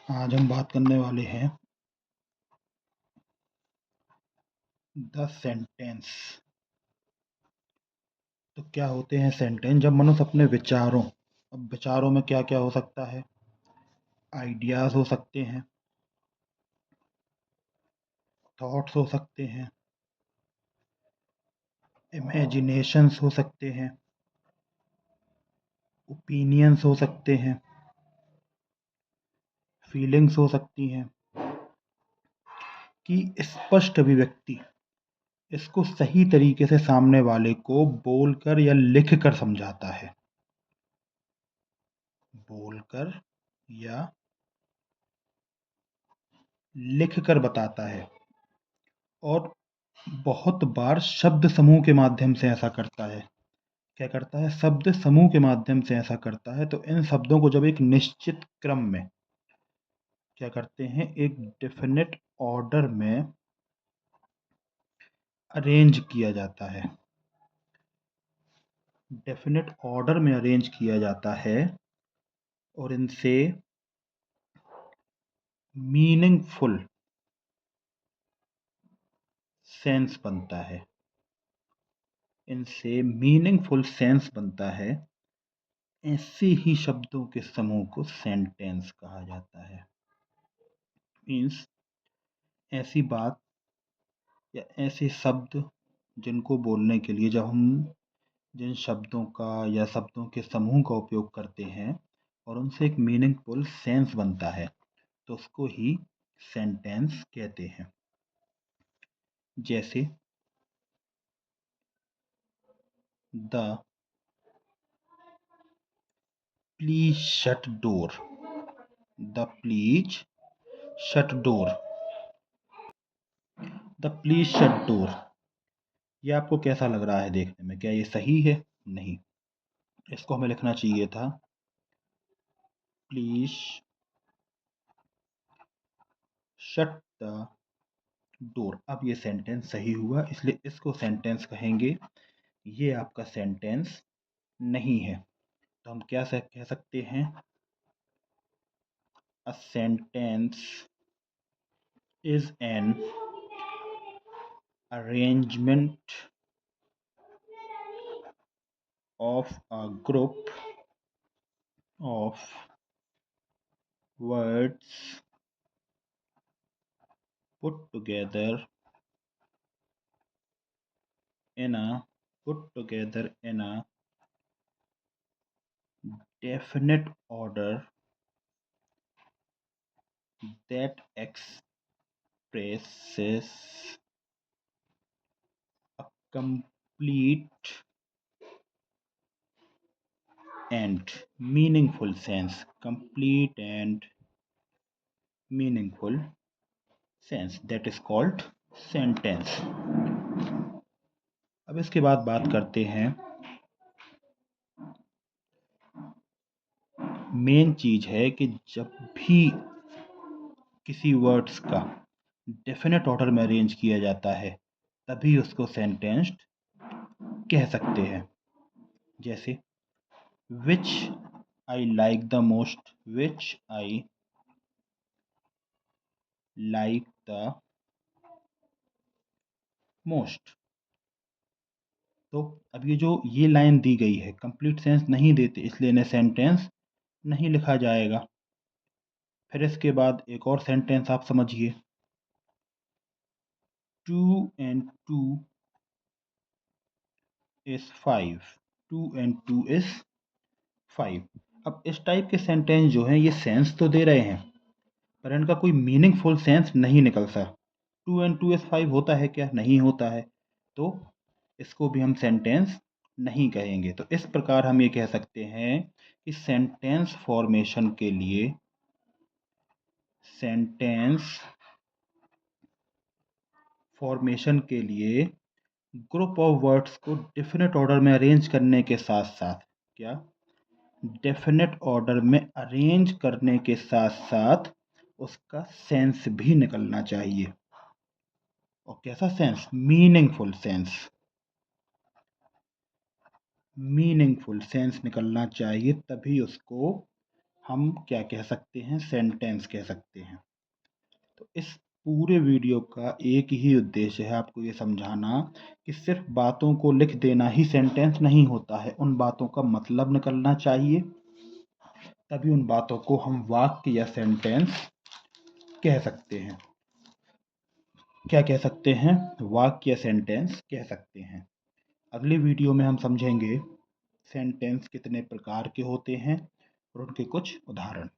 आज हम बात करने वाले हैं द सेंटेंस। तो क्या होते हैं सेंटेंस? जब मनुष्य अपने विचारों, अब विचारों में क्या क्या हो सकता है? आइडियाज हो सकते हैं, थॉट्स हो सकते हैं, इमेजिनेशंस हो सकते हैं, ओपिनियंस हो सकते हैं, फीलिंग्स हो सकती हैं। कि स्पष्ट अभिव्यक्ति इसको सही तरीके से सामने वाले को बोलकर या लिख कर समझाता है। बोलकर या लिख कर बताता है। और बहुत बार शब्द समूह के माध्यम से ऐसा करता है। क्या करता है? शब्द समूह के माध्यम से ऐसा करता है। तो इन शब्दों को जब एक निश्चित क्रम में क्या करते हैं, एक डेफिनेट ऑर्डर में अरेंज किया जाता है। डेफिनेट ऑर्डर में अरेंज किया जाता है और इनसे मीनिंगफुल सेंस बनता है। इनसे मीनिंगफुल सेंस बनता है। ऐसे ही शब्दों के समूह को सेंटेंस कहा जाता है। मीन्स ऐसी बात या ऐसे शब्द जिनको बोलने के लिए जब हम जिन शब्दों का या शब्दों के समूह का उपयोग करते हैं और उनसे एक मीनिंगफुल सेंस बनता है, तो उसको ही सेंटेंस कहते हैं। जैसे the please shut door. The please shut door. The please shut door. ये आपको कैसा लग रहा है देखने में? क्या ये सही है? नहीं, इसको हमें लिखना चाहिए था प्लीज शट द डोर। अब ये सेंटेंस सही हुआ, इसलिए इसको सेंटेंस कहेंगे। ये आपका सेंटेंस नहीं है। तो हम क्या कह सकते हैं? A sentence is an arrangement of a group of words put together in a definite order that expresses a complete and meaningful sense. That is called sentence. अब इसके बाद बात करते हैं, मेन चीज है कि जब भी किसी वर्ड्स का डेफिनेट ऑर्डर में अरेंज किया जाता है तभी उसको सेंटेंस कह सकते हैं। जैसे which I like the most, which I like the most। तो अब ये लाइन दी गई है, कंप्लीट सेंस नहीं देते, इसलिए इन्हें सेंटेंस नहीं लिखा जाएगा। फिर इसके बाद एक और सेंटेंस आप समझिए, 2 and 2 is 5। 2 and 2 is 5। अब इस टाइप के सेंटेंस जो हैं ये सेंस तो दे रहे हैं पर इनका कोई मीनिंगफुल सेंस नहीं निकलता। 2 and 2 is 5 होता है क्या? नहीं होता है। तो इसको भी हम सेंटेंस नहीं कहेंगे। तो इस प्रकार हम ये कह सकते हैं कि सेंटेंस फॉर्मेशन के लिए ग्रुप ऑफ वर्ड्स को डेफिनेट ऑर्डर में अरेंज करने के साथ साथ क्या डेफिनेट ऑर्डर में अरेंज करने के साथ साथ उसका सेंस भी निकलना चाहिए। और कैसा सेंस? मीनिंगफुल सेंस निकलना चाहिए, तभी उसको हम क्या कह सकते हैं, सेंटेंस कह सकते हैं। तो इस पूरे वीडियो का एक ही उद्देश्य है आपको ये समझाना कि सिर्फ बातों को लिख देना ही सेंटेंस नहीं होता है, उन बातों का मतलब निकलना चाहिए, तभी उन बातों को हम वाक्य या सेंटेंस कह सकते हैं। क्या कह सकते हैं, वाक्य या सेंटेंस कह सकते हैं। अगले वीडियो में हम समझेंगे सेंटेंस कितने प्रकार के होते हैं और उनके कुछ उदाहरण।